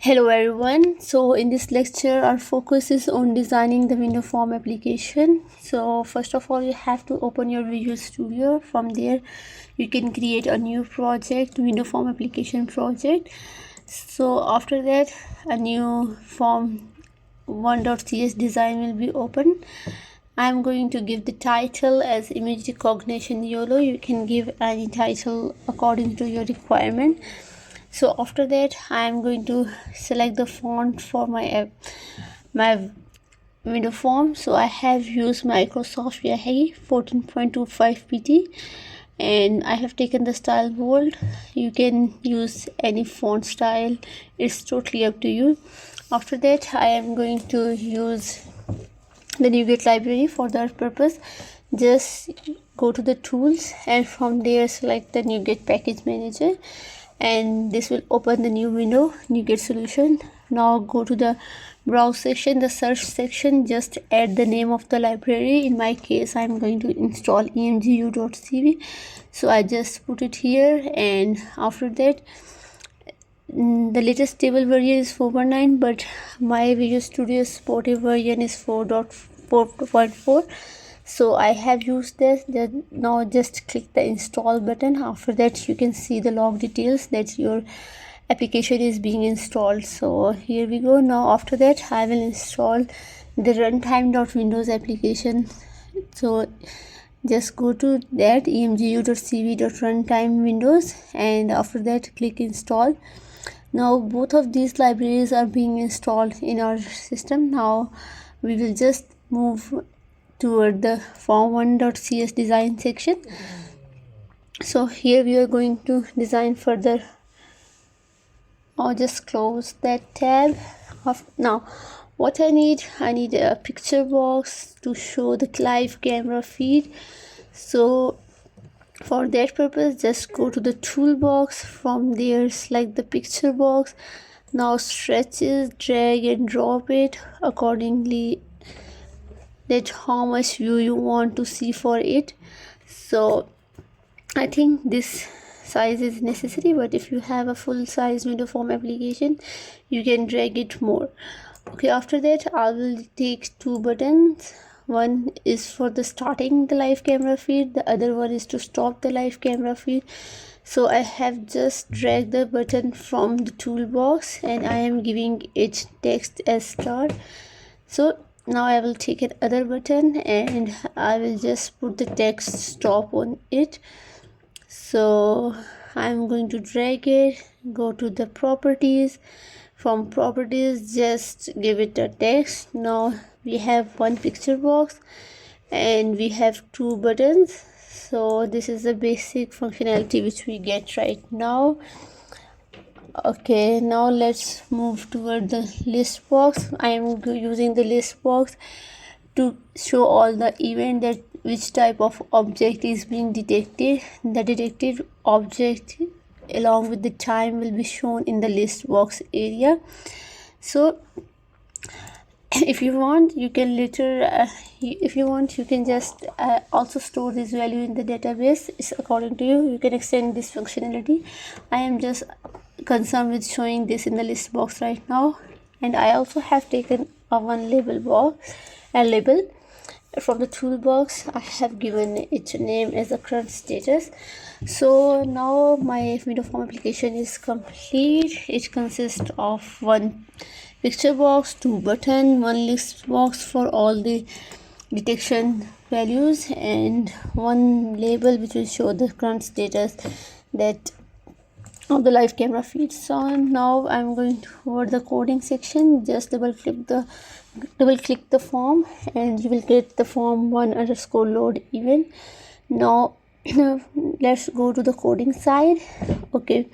Hello everyone. So in this lecture our focus is on designing the window form application. So first of all you have to open your Visual Studio. From there you can create a new project, window form application project. So after that a new form 1.cs design will be open. I'm going to give the title as image recognition YOLO. You can give any title according to your requirement. So after that I am going to select the font for my window form. So I have used Microsoft Yahi 14.25 pt and I have taken the style bold. You can use any font style, it's totally up to you. After that I am going to use the NuGet library. For that purpose just go to the tools and from there select the NuGet package manager, and this will open the new window, NuGet solution. Now go to the browse section, the search section, just add the name of the library. In my case I'm going to install emgu.cv, so I just put it here. And after that the latest stable version is 4.9, but my Visual Studio supported version is 4.4. so I have used this. Now just click the install button. After that you can see the log details that your application is being installed. So here we go. Now after that I will install the runtime.windows application. So just go to that emgu.cv.runtime windows, and after that click install. Now both of these libraries are being installed in our system. Now we will just move toward the form1.cs design section. So here we are going to design further. I'll just close that tab. Now what I need a picture box to show the live camera feed. So for that purpose just go to the toolbox. From there select the picture box. Now stretch it, drag and drop it accordingly that how much view you want to see for it. So I think this size is necessary, but if you have a full size window form application you can drag it more. Okay, after that I will take two buttons. One is for the starting the live camera feed, the other one is to stop the live camera feed. So I have just dragged the button from the toolbox and I am giving it text as start. So now I will take another button and I will just put the text stop on it. So I'm going to drag it, go to the properties. From properties just give it a text. Now we have one picture box and we have two buttons. So this is the basic functionality which we get right now. Okay, now let's move toward the list box. I am using the list box to show all the event that which type of object is being detected. The detected object along with the time will be shown in the list box area. So if you want you can later if you want you can just also store this value in the database. It's according to you. You can extend this functionality. I am just concerned with showing this in the list box right now. And I also have taken a one label box, a label from the toolbox. I have given it a name as a current status. So now my window form application is complete. It consists of one picture box, two button, one list box for all the detection values, and one label which will show the current status that of the live camera feed. So now I'm going toward the coding section. Just double click the form and you will get the form 1_load event. Now let's go to the coding side. Okay,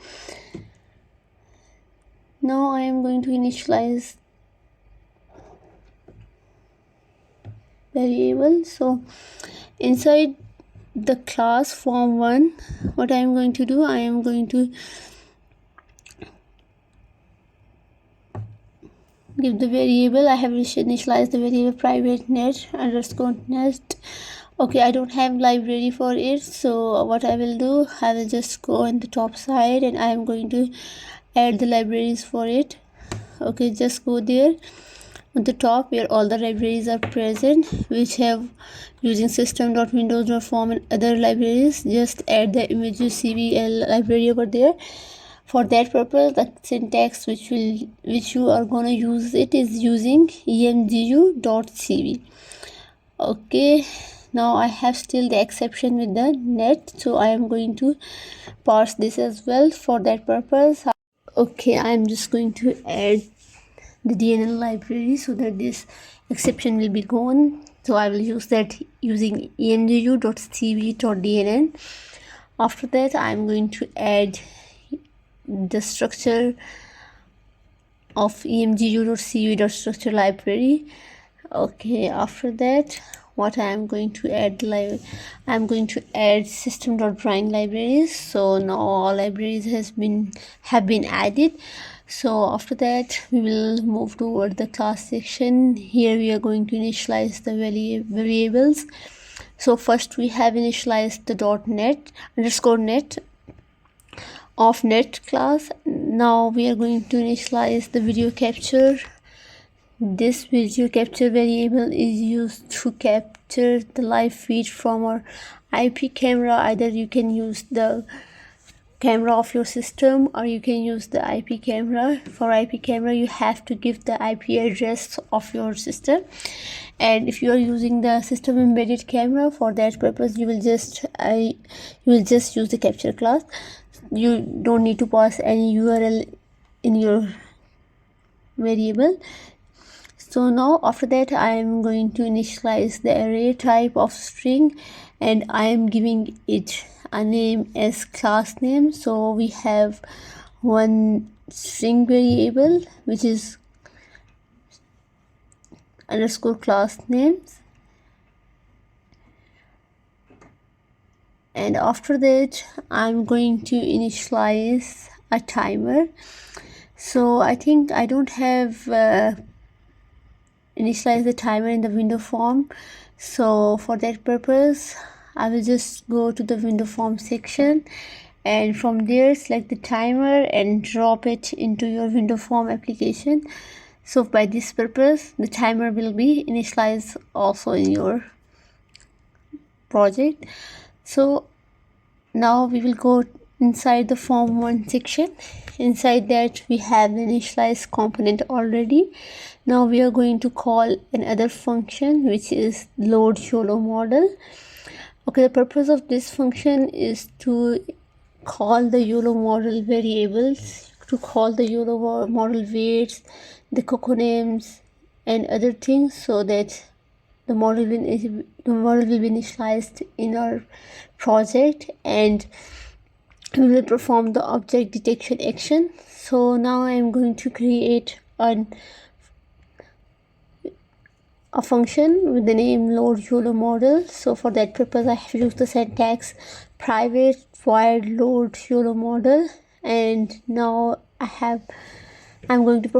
now I am going to initialize variable. So inside the class form1, what I am going to do, I am going to give the variable. I have initialized the variable private net_net. Okay, I don't have library for it, so what I will do, I will just go on the top side and I am going to add the libraries for it. Okay, just go there on the top where all the libraries are present which have using system.windows.form and other libraries. Just add the images cvl library over there. For that purpose, the syntax which you are gonna use it is using emgu.cv. okay, now I have still the exception with the net, so I am going to parse this as well. For that purpose, okay, I am just going to add the DNN library so that this exception will be gone. So I will use that using emgu.cv.dnn. After that, I am going to add the structure of emgu.cv.structure library. Okay, after that, what I am going to add, I'm going to add system.drawing libraries. So now all libraries have been added. So after that, we will move toward the class section. Here we are going to initialize the variables. So first we have initialized the .net_net of net class. Now we are going to initialize the video capture. This video capture variable is used to capture the live feed from our IP camera. Either you can use the camera of your system or you can use the IP camera. For IP camera, you have to give the IP address of your system, and if you are using the system embedded camera, for that purpose you will just use the capture class. You don't need to pass any URL in your variable. So now after that, I am going to initialize the array type of string, and I am giving it a name as class name. So we have one string variable which is underscore class names, and after that I'm going to initialize a timer. So I think I don't have initialize the timer in the window form. So for that purpose, I will just go to the window form section, and from there select the timer and drop it into your window form application. So by this purpose, the timer will be initialized also in your project. So now we will go inside the form 1 section. Inside that we have the initialize component already. Now we are going to call another function which is load YOLO model. Okay, the purpose of this function is to call the YOLO model variables, to call the YOLO model weights, the cocoa names and other things, so that the model will be initialized in our project, and we will perform the object detection action. So now I am going to create a function with the name load YOLO model. So for that purpose, I have used the syntax private void load YOLO model, and now I'm going to